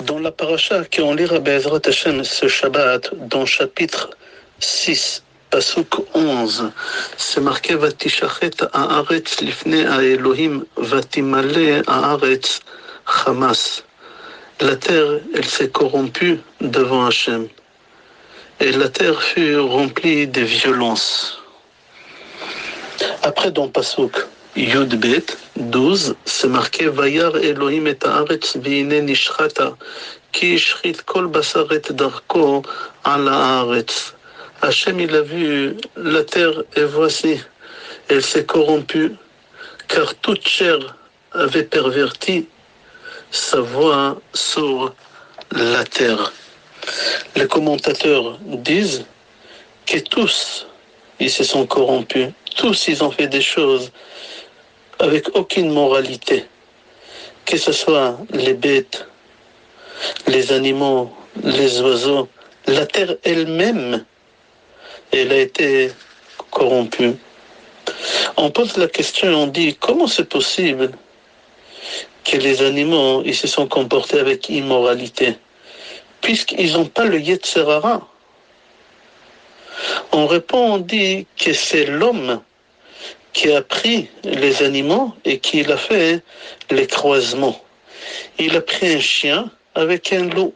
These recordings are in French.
Dans la paracha qu'on lira Be'ezrat Hashem ce Shabbat, dans chapitre 6, Pasuk 11, c'est marqué Vatishachet haaretz lifnei Elohim vatimale haaretz Hamas. La terre, elle s'est corrompue devant Hashem. Et la terre fut remplie de violence. Après, dans Pasuk Yud Bet 12, c'est marqué Vayar Elohim et haaretz v'hine nishchata ki ishchit kol basar et darko ala haaretz. Hachem, il a vu la terre et voici, elle s'est corrompue, car toute chair avait perverti sa voix sur la terre. Les commentateurs disent que tous, ils se sont corrompus, tous, ils ont fait des choses avec aucune moralité, que ce soit les bêtes, les animaux, les oiseaux, la terre elle-même, elle a été corrompue. On pose la question et on dit, comment c'est possible que les animaux ils se sont comportés avec immoralité, puisqu'ils n'ont pas le Yetzer Hara? On répond, on dit que c'est l'homme qui a pris les animaux et qui a fait les croisements. Il a pris un chien avec un loup.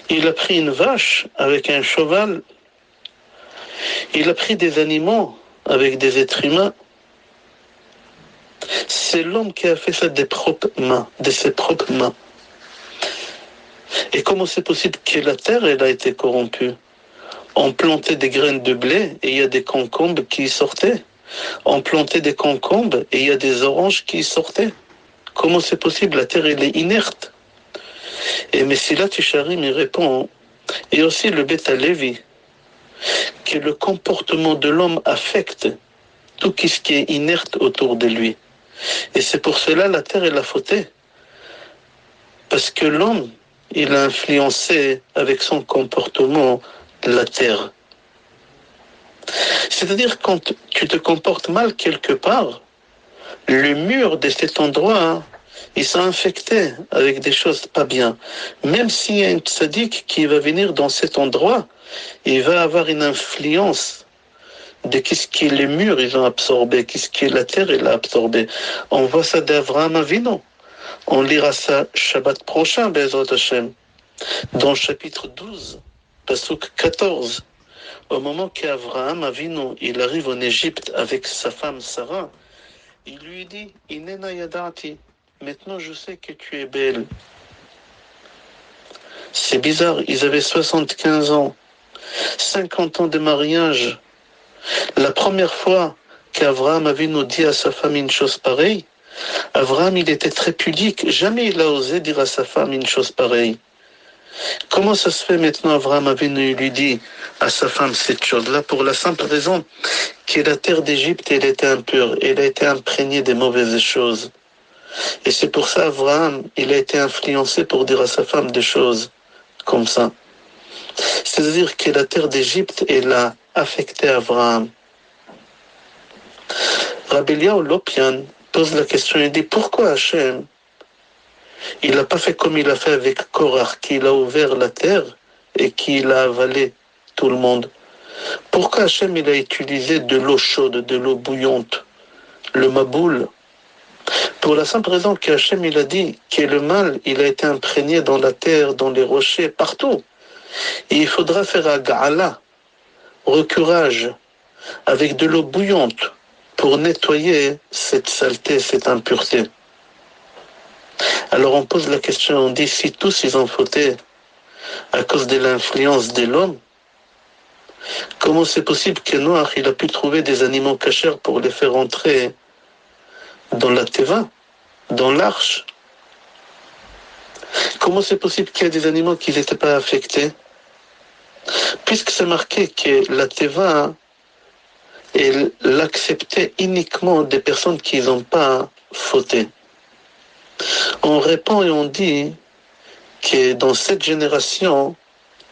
Il a pris une vache avec un cheval. Il a pris des animaux avec des êtres humains. C'est l'homme qui a fait ça de ses propres mains. Et comment c'est possible que la terre elle a été corrompue? On plantait des graines de blé et il y a des concombres qui sortaient. On plantait des concombres et il y a des oranges qui sortaient. Comment c'est possible? La terre elle est inerte. Et Messilat Yesharim il répond, et aussi le Beth Halevi, que le comportement de l'homme affecte tout ce qui est inerte autour de lui. Et c'est pour cela la terre elle a fauté. Parce que l'homme, il a influencé avec son comportement la terre. C'est-à-dire quand tu te comportes mal quelque part, le mur de cet endroit, il s'est infecté avec des choses pas bien. Même s'il y a un tzaddik qui va venir dans cet endroit, il va avoir une influence de qu'est-ce que les murs ils ont absorbé, qu'est-ce que la terre elle a absorbé. On voit ça d'Avraham Avinu. On lira ça Shabbat prochain, Be'ezrat Hashem, dans le chapitre 12, Pasuk 14. Au moment qu'Avraham Avinu il arrive en Égypte avec sa femme Sarah, il lui dit Inena yadati, maintenant je sais que tu es belle. C'est bizarre, ils avaient 75 ans, 50 ans de mariage. La première fois qu'Avraham Avinu dit à sa femme une chose pareille, Avraham il était très pudique, jamais il a osé dire à sa femme une chose pareille. Comment ça se fait maintenant Avraham Avinu lui dit à sa femme cette chose-là? Pour la simple raison que la terre d'Égypte elle était impure, elle a été imprégnée des mauvaises choses. Et c'est pour ça Avraham il a été influencé pour dire à sa femme des choses comme ça. C'est-à-dire que la terre d'Égypte elle a affecté Avraham. Rabbi Eliyahu Lopian pose la question, il dit pourquoi Hachem il n'a pas fait comme il a fait avec Korach, qu'il a ouvert la terre et qu'il a avalé tout le monde? Pourquoi Hachem il a utilisé de l'eau chaude, de l'eau bouillante, le maboul? Pour la simple raison qu'Hachem il a dit que le mal il a été imprégné dans la terre, dans les rochers, partout. Et il faudra faire un ga'ala, recurage, avec de l'eau bouillante pour nettoyer cette saleté, cette impureté. Alors on pose la question, on dit si tous ils ont fauté à cause de l'influence de l'homme, comment c'est possible que Noach il a pu trouver des animaux cachers pour les faire entrer dans la teva, dans l'arche? Comment c'est possible qu'il y ait des animaux qui n'étaient pas affectés? Puisque c'est marqué que la teva elle l'acceptait uniquement des personnes qui n'ont pas fauté. On répond et on dit que dans cette génération,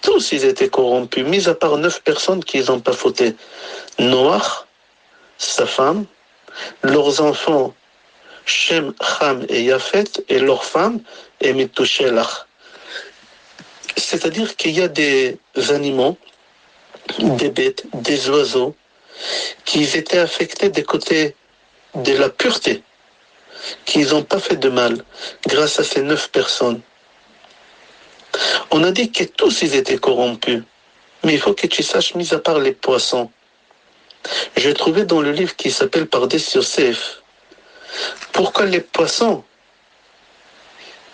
tous ils étaient corrompus, mis à part 9 personnes qui n'ont pas fauté. Noach, sa femme, leurs enfants Shem, Ham et Yafet, et leurs femmes, et Metushelach. C'est-à-dire qu'il y a des animaux, des bêtes, des oiseaux, qui étaient affectés des côtés de la pureté, qu'ils n'ont pas fait de mal, grâce à ces 9 personnes. On a dit que tous ils étaient corrompus, mais il faut que tu saches, mis à part les poissons. J'ai trouvé dans le livre qui s'appelle Pardes Yosef, pourquoi les poissons,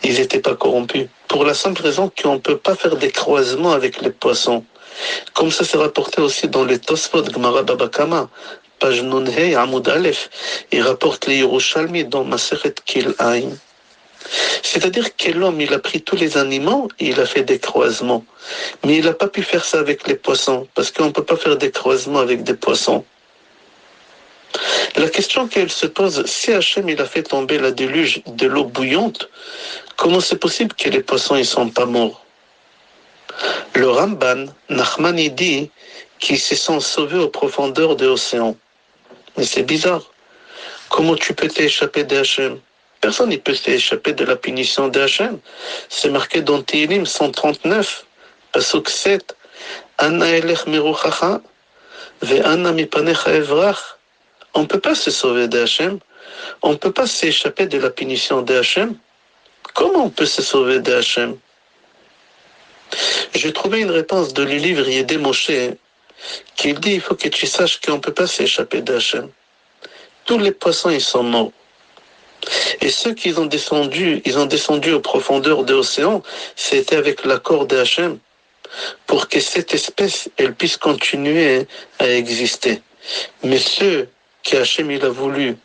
ils n'étaient pas corrompus. Pour la simple raison qu'on ne peut pas faire des croisements avec les poissons. Comme ça c'est rapporté aussi dans les Tosfot Gemara Baba Kama, page Nunhei Amoud Aleph, il rapporte les Yerushalmi dans Maseret Kil'aim. C'est-à-dire que l'homme, il a pris tous les animaux et il a fait des croisements. Mais il n'a pas pu faire ça avec les poissons, parce qu'on ne peut pas faire des croisements avec des poissons. La question qu'elle se pose, si Hachem il a fait tomber la déluge de l'eau bouillante, comment c'est possible que les poissons ne sont pas morts? Le Ramban, Nachman, il dit qu'ils se sont sauvés aux profondeurs de l'océan. Mais c'est bizarre. Comment tu peux t'échapper d'Hachem? Personne ne peut s'échapper de la punition d'Hachem. C'est marqué dans Tehillim 139, Pasuk 7. Anna elech miruchacha, ve anna mipanecha evrach. On ne peut pas se sauver d'Hachem. On ne peut pas s'échapper de la punition d'Hachem. Comment on peut se sauver d'Hachem? J'ai trouvé une réponse de le livre Yedé Moshe qui dit il faut que tu saches qu'on ne peut pas s'échapper d'Hachem. Tous les poissons, ils sont morts. Et ceux qui ont descendu aux profondeurs de l'océan, c'était avec l'accord d'Hachem, pour que cette espèce, elle puisse continuer à exister. Mais ceux que Hachem il a voulu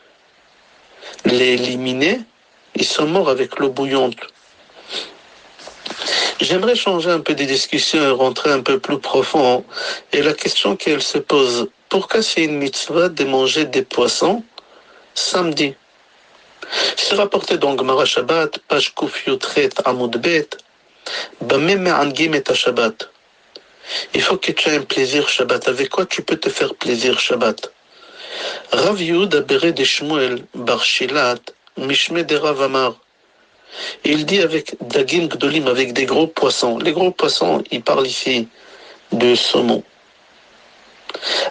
les éliminer, ils sont morts avec l'eau bouillante. J'aimerais changer un peu des discussions et rentrer un peu plus profond. Et la question qu'elle se pose, pourquoi c'est une mitzvah de manger des poissons samedi? C'est rapporté dans Gemara Shabbat, page Kuf Yutret Amud Bet, Bameh me'angim et Shabbat. Il faut que tu aies un plaisir Shabbat. Avec quoi tu peux te faire plaisir Shabbat? Rav Yehuda Bere de Shmuel Bar Shilat, Mishme de Rav Amar. Il dit avec Dagim Gdolim, avec des gros poissons. Les gros poissons, il parle ici de saumon.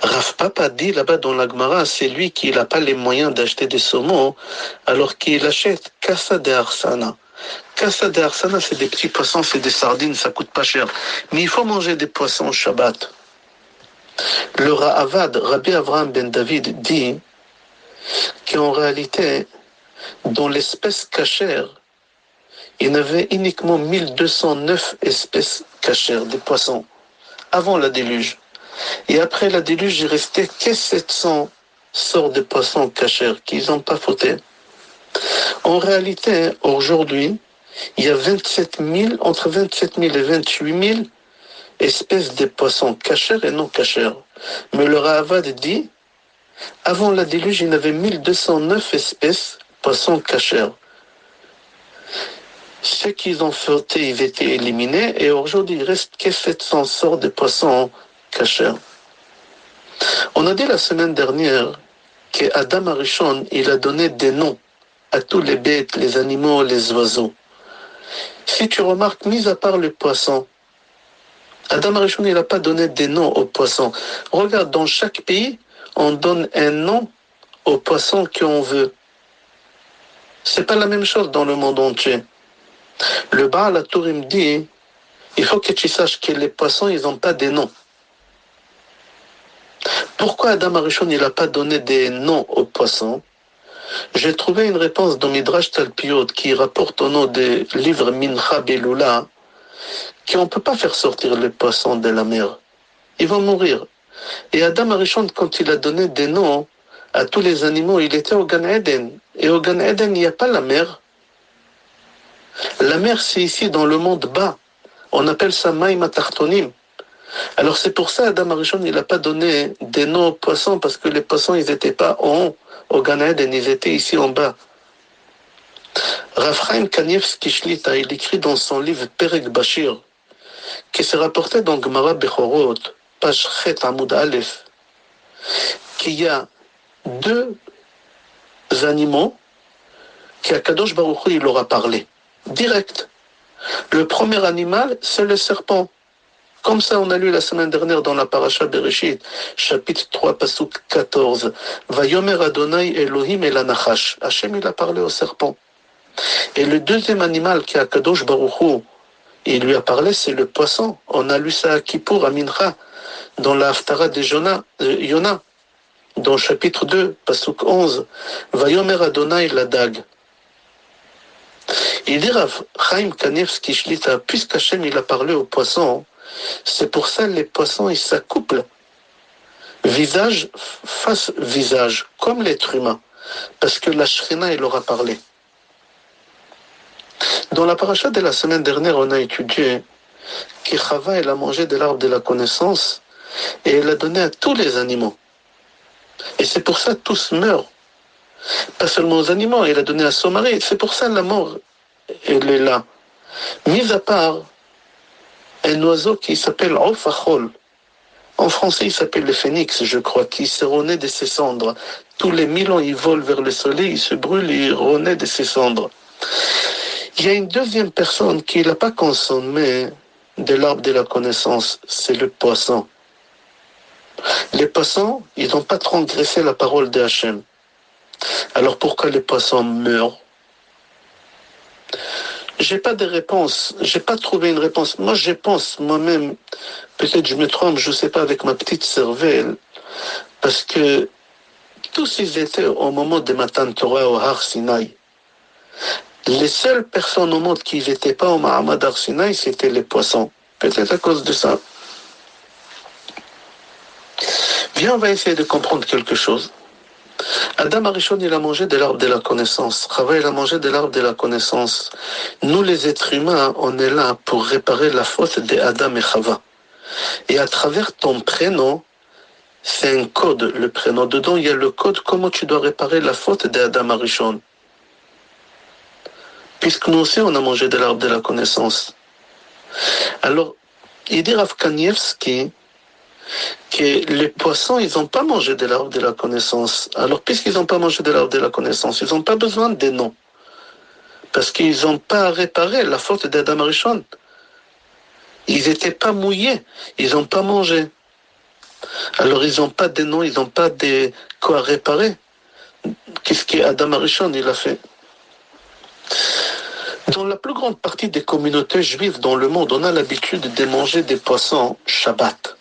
Rav Papa dit là-bas dans la Gemara, c'est lui qui n'a pas les moyens d'acheter des saumons, alors qu'il achète Kassa de Arsana. Kassa de Arsana, c'est des petits poissons, c'est des sardines, ça coûte pas cher. Mais il faut manger des poissons au Shabbat. Le Ra'avad, Rabbi Avraham ben David, dit qu'en réalité, dans l'espèce cachère, il y en avait uniquement 1209 espèces cachères, des poissons, avant la déluge. Et après la déluge, il restait que 700 sortes de poissons cachères qu'ils n'ont pas fauté. En réalité, aujourd'hui, il y a entre 27 000 et 28 000 espèces de poissons cachères et non cachères. Mais le Ra'avad dit, avant la déluge, il y en avait 1209 espèces de poissons cachères. Ceux qui ont fauté, ils étaient éliminés, et aujourd'hui, il reste que 700 sortes de poissons cachères. On a dit la semaine dernière qu'Adam Arishon, il a donné des noms à tous les bêtes, les animaux, les oiseaux. Si tu remarques, mis à part les poissons, Adam Arishon, il n'a pas donné des noms aux poissons. Regarde, dans chaque pays, on donne un nom aux poissons qu'on veut. C'est pas la même chose dans le monde entier. Le Baal HaTurim dit, il faut que tu saches que les poissons, ils n'ont pas des noms. Pourquoi Adam Arishon, il n'a pas donné des noms aux poissons? J'ai trouvé une réponse dans Midrash Talpiot qui rapporte au nom des livres Mincha Beloula qu'on ne peut pas faire sortir les poissons de la mer. Ils vont mourir. Et Adam Arishon, quand il a donné des noms à tous les animaux, il était au Gan Eden. Et au Gan Eden, il n'y a pas la mer. La mer, c'est ici dans le monde bas. On appelle ça Maïm Atartonim. Alors c'est pour ça Adam Arishon, il n'a pas donné des noms aux poissons, parce que les poissons, ils n'étaient pas en haut, au Gan Eden, ils étaient ici en bas. Rav Chaim Kanievski Shlita, il écrit dans son livre Perek Bashir, qui s'est rapporté dans Gemara Bechorot, page Chet Amoud Aleph, qu'il y a 2 animaux qu'Akadosh Baruch Hu, il leur a parlé. Direct. Le premier animal, c'est le serpent. Comme ça, on a lu la semaine dernière dans la paracha Bereshit, chapitre 3, pasuk 14. Vayomer Adonai Elohim el anachash. Hachem, il a parlé au serpent. Et le deuxième animal qui est Akadosh Baruch Hu, il lui a parlé, c'est le poisson. On a lu ça à Kippour, à Mincha, dans la Haftara de Yona, dans le chapitre 2, pasuk 11. Vayomer Adonai la dag. Il dit Rav Chaim Kanievski Shlita, puisqu'Hachem il a parlé au poisson, c'est pour ça les poissons ils s'accouplent visage face visage, comme l'être humain, parce que la Shrina il leur a parlé. Dans la paracha de la semaine dernière, on a étudié que Chava elle a mangé de l'arbre de la connaissance et elle a donné à tous les animaux. Et c'est pour ça que tous meurent. Pas seulement aux animaux, elle a donné à son mari. C'est pour ça que la mort, elle est là. Mis à part un oiseau qui s'appelle Ofachol. En français, il s'appelle le phénix, je crois, qui se renaît de ses cendres. Tous les 1000 ans, il vole vers le soleil, il se brûle et il renaît de ses cendres. Il y a une deuxième personne qui n'a pas consommé de l'arbre de la connaissance, c'est le poisson. Les poissons, ils n'ont pas transgressé la parole de Hachem. Alors pourquoi les poissons meurent? J'ai pas de réponse, j'ai pas trouvé une réponse. Moi je pense moi-même, peut-être je me trompe, je sais pas, avec ma petite cervelle, parce que tous ils étaient au moment de Matan Torah au Har Sinaï. Les seules personnes au monde qui n'étaient pas au Mahamad Har Sinaï, c'était les poissons. Peut-être à cause de ça. Viens, on va essayer de comprendre quelque chose. Adam Arishon, il a mangé de l'arbre de la connaissance. Chava, il a mangé de l'arbre de la connaissance. Nous, les êtres humains, on est là pour réparer la faute de Adam et Chava. Et à travers ton prénom, c'est un code, le prénom. Dedans, il y a le code, comment tu dois réparer la faute de Adam Arishon. Puisque nous aussi, on a mangé de l'arbre de la connaissance. Alors, il dit Rav Kanievski que les poissons, ils n'ont pas mangé de l'arbre de la connaissance. Alors, puisqu'ils n'ont pas mangé de l'arbre de la connaissance, ils n'ont pas besoin des noms. Parce qu'ils n'ont pas réparé la faute d'Adam Arishon. Ils n'étaient pas mouillés, ils n'ont pas mangé. Alors, ils n'ont pas de noms, ils n'ont pas de quoi réparer. Qu'est-ce qu'Adam Arishon, il a fait? Dans la plus grande partie des communautés juives dans le monde, on a l'habitude de manger des poissons Shabbat.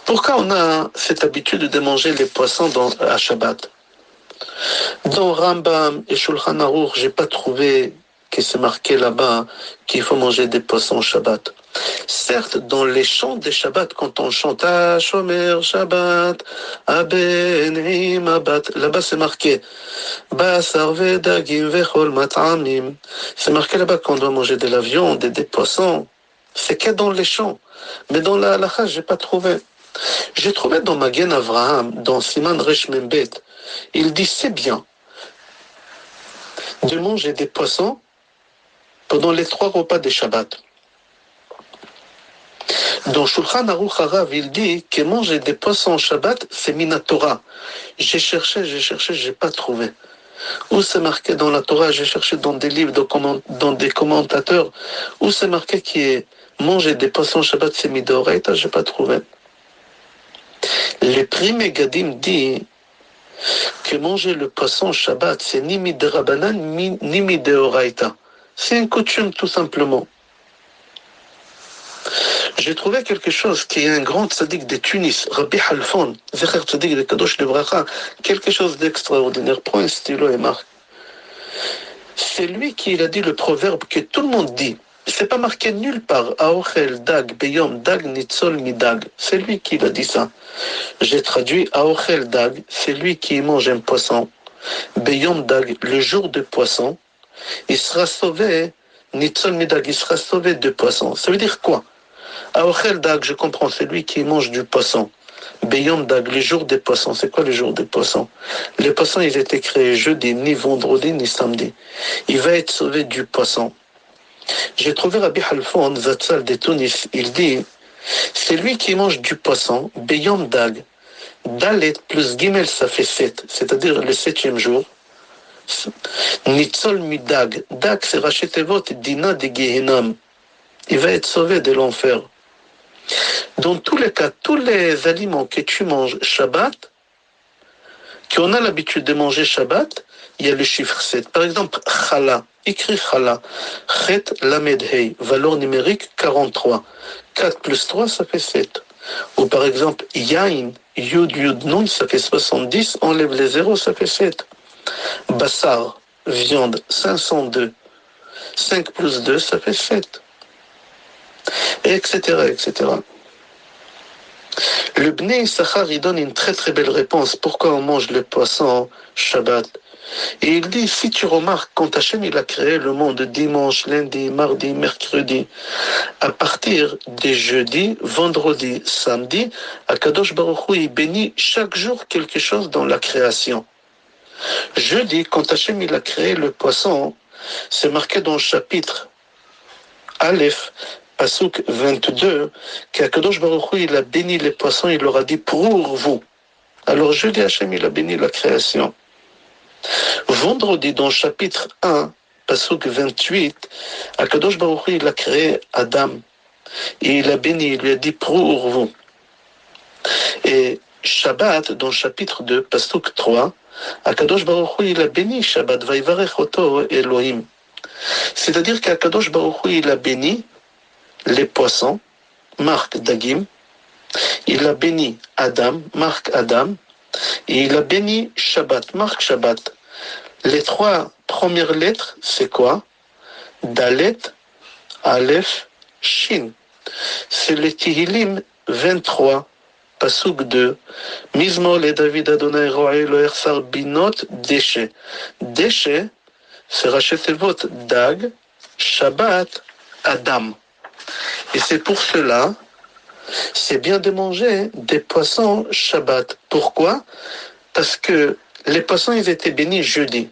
Pourquoi on a cette habitude de manger les poissons à Shabbat? Dans Rambam et Shulchan Aruch, j'ai pas trouvé que c'est marqué là-bas qu'il faut manger des poissons Shabbat. Certes, dans les chants des Shabbat, quand on chante à Shomer Shabbat, Abenim Abat, là-bas c'est marqué Basar Vedagim Vechol Mat'amim. C'est marqué là-bas qu'on doit manger de la viande et des poissons. C'est que dans les chants. Mais dans la halakha, j'ai pas trouvé. J'ai trouvé dans Magen Avraham, dans Siman Resh Membet, il dit c'est bien de manger des poissons pendant les 3 repas des Shabbat. Dans Shulchan Aruch Harav, il dit que manger des poissons au Shabbat, c'est Minatora. J'ai cherché, j'ai pas trouvé. Où c'est marqué dans la Torah, j'ai cherché dans des livres, dans des commentateurs, où c'est marqué que manger des poissons au Shabbat, c'est Midoraita, j'ai pas trouvé. Le Pri Megadim dit que manger le poisson au Shabbat, c'est ni Miderabanan, ni Mideoraita. C'est une coutume, tout simplement. J'ai trouvé quelque chose qui est un grand tzaddik de Tunis, Rabbi Halfon, Zecher tzaddik de Kadosh de Bracha, quelque chose d'extraordinaire. Prends un stylo et marque. C'est lui qui a dit le proverbe que tout le monde dit. C'est pas marqué nulle part. Aochel dag beyom dag nitzol midag. C'est lui qui a dit ça. J'ai traduit Aochel dag, c'est lui qui mange un poisson. Beyom dag, le jour de poisson, il sera sauvé. Nitzol midag, il sera sauvé de poisson. Ça veut dire quoi? Aochel dag, je comprends, c'est lui qui mange du poisson. Beyom dag, le jour des poissons. C'est quoi le jour des poissons? Les poissons, ils étaient créés jeudi, ni vendredi, ni samedi. Il va être sauvé du poisson. J'ai trouvé Rabbi Halfon, Zatzal de Tunis, il dit, c'est lui qui mange du poisson, Beyom dag. Dalet plus Gimel, ça fait 7, c'est-à-dire le 7e jour. Nitzol midag. Dag, c'est Rachetevot, Dina de Gehenam. Il va être sauvé de l'enfer. Dans tous les cas, tous les aliments que tu manges Shabbat, qu'on a l'habitude de manger Shabbat, il y a le chiffre 7. Par exemple, Chala, écrit Chala, Chet Lamed Hei, valeur numérique 43. 4 plus 3, ça fait 7. Ou par exemple, Yain, Yud Yud Nun, ça fait 70, enlève les zéros, ça fait 7. Bassar, viande, 502. 5 plus 2, ça fait 7. Et etc., etc. Le Bnei Issachar, il donne une très très belle réponse. Pourquoi on mange le poisson Shabbat? Et il dit, si tu remarques, quand Hachem il a créé le monde dimanche, lundi, mardi, mercredi, à partir des jeudis, vendredi, samedi, Akadosh Baruch Hu, il bénit chaque jour quelque chose dans la création. Jeudi, quand Hachem il a créé le poisson, c'est marqué dans le chapitre Aleph, Pasuk 22, qu'Akadosh Baruch Hu, il a béni les poissons, il leur a dit pour vous. Alors jeudi, Hachem il a béni la création. Vendredi, dans le chapitre 1, Pasuk 28, Akadosh Baruch Hu, il a créé Adam. Et il a béni, il lui a dit pour vous. Et Shabbat, dans le chapitre 2, Pasuk 3, Akadosh Baruch Hu, il a béni Shabbat, Vaivarech oto Elohim. C'est-à-dire qu'Akadosh Baruch Hu, il a béni les poissons, marque Dagim, il a béni Adam, marque Adam, et il a béni Shabbat, marque Shabbat. Les 3 premières lettres, c'est quoi? Dalet, Aleph, Shin. C'est le Tehillim 23, Pasuk 2. Mizmor le David Adonai Roé lo Ersar Binot, Déchet. Déchet, c'est Rachetevot, Dag, Shabbat, Adam. Et c'est pour cela, c'est bien de manger des poissons Shabbat. Pourquoi? Parce que les poissons, ils étaient bénis jeudi.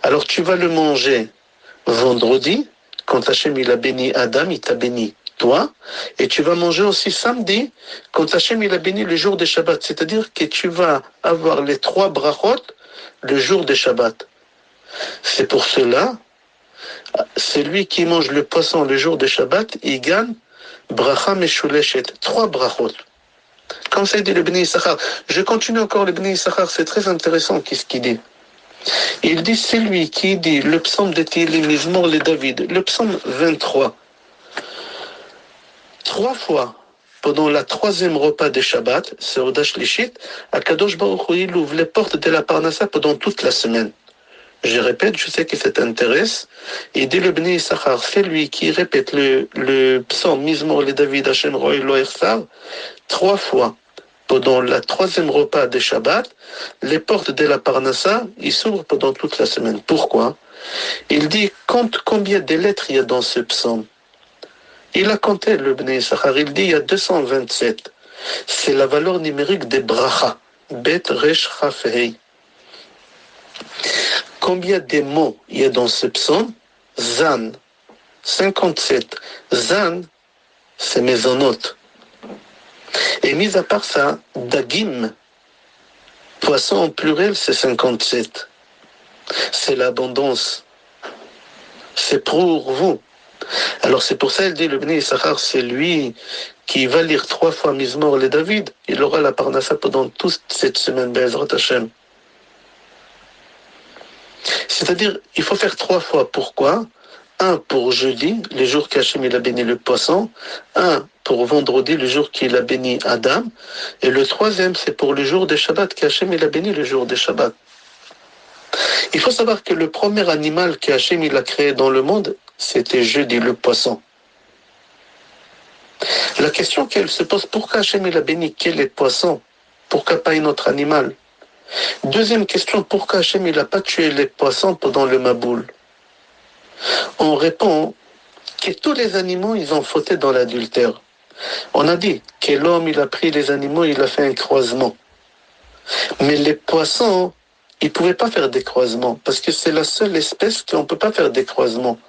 Alors tu vas le manger vendredi, quand Hachem il a béni Adam, il t'a béni toi, et tu vas manger aussi samedi, quand Hachem il a béni le jour de Shabbat. C'est-à-dire que tu vas avoir les 3 brachot le jour de Shabbat. C'est pour cela, celui qui mange le poisson le jour de Shabbat, il gagne bracha meshuleshet, 3 brachot. Comme ça dit le Bnei Issachar. Je continue encore le Bnei Issachar, c'est très intéressant qu'est-ce qu'il dit. Il dit, c'est lui qui dit le psaume de Tehillim, Mizmor le David, le psaume 23. 3 fois, pendant la 3e repas de Shabbat, c'est Odash Lishit, Akadosh Baruch Hu, il ouvre les portes de la Parnassa pendant toute la semaine. Je répète, je sais que ça t'intéresse. Il dit le Bnei Issachar, c'est lui qui répète le psaume Mizmor le David, Hashem Roé lo Ersar, 3 fois. Pendant la 3e repas de Shabbat, les portes de la Parnassa, ils s'ouvrent pendant toute la semaine. Pourquoi? Il dit, compte combien de lettres il y a dans ce psaume. Il a compté le Bnei Issachar, il dit, il y a 227. C'est la valeur numérique des bracha. Bet, Resh, Chaf, Hei. Combien de mots il y a dans ce psaume? Zan, 57. Zan, c'est mésonote. Et mis à part ça, Dagim, poisson en pluriel, c'est 57. C'est l'abondance. C'est pour vous. Alors c'est pour ça qu'il dit le Bnei Issachar, c'est lui qui va lire 3 fois Mizmor le David. Il aura la Parnassa pendant toute cette semaine, Be'ezrat Hashem. C'est-à-dire, il faut faire 3 fois. Pourquoi? 1 pour jeudi, le jour qu'Hachem il a béni le poisson. 1 pour vendredi, le jour qu'il a béni Adam. Et le 3e, c'est pour le jour de Shabbat, qu'Hachem il a béni le jour de Shabbat. Il faut savoir que le premier animal qu'Hachem il a créé dans le monde, c'était jeudi, le poisson. La question qu'elle se pose, pourquoi Hachem il a béni que les poissons? Pourquoi pas un autre animal? Deuxième question, pourquoi Hachem il n'a pas tué les poissons pendant le Maboul? On répond que tous les animaux, ils ont fauté dans l'adultère. On a dit que l'homme, il a pris les animaux, il a fait un croisement. Mais les poissons, ils ne pouvaient pas faire des croisements, parce que c'est la seule espèce qu'on ne peut pas faire des croisements.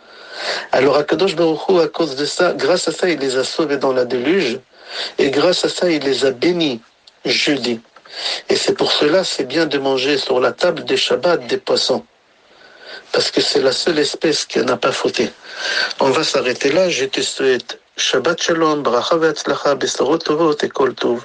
Alors Akadosh Baruch Hu, à cause de ça, grâce à ça, il les a sauvés dans la déluge, et grâce à ça, il les a bénis jeudi. Et c'est pour cela, c'est bien de manger sur la table des Shabbats des poissons. parce que c'est la seule espèce qui n'a pas fauté. On va s'arrêter là. Je te souhaite Shabbat Shalom, Bracha Ve'atzlacha, Besarot Tovot et Kol Tov.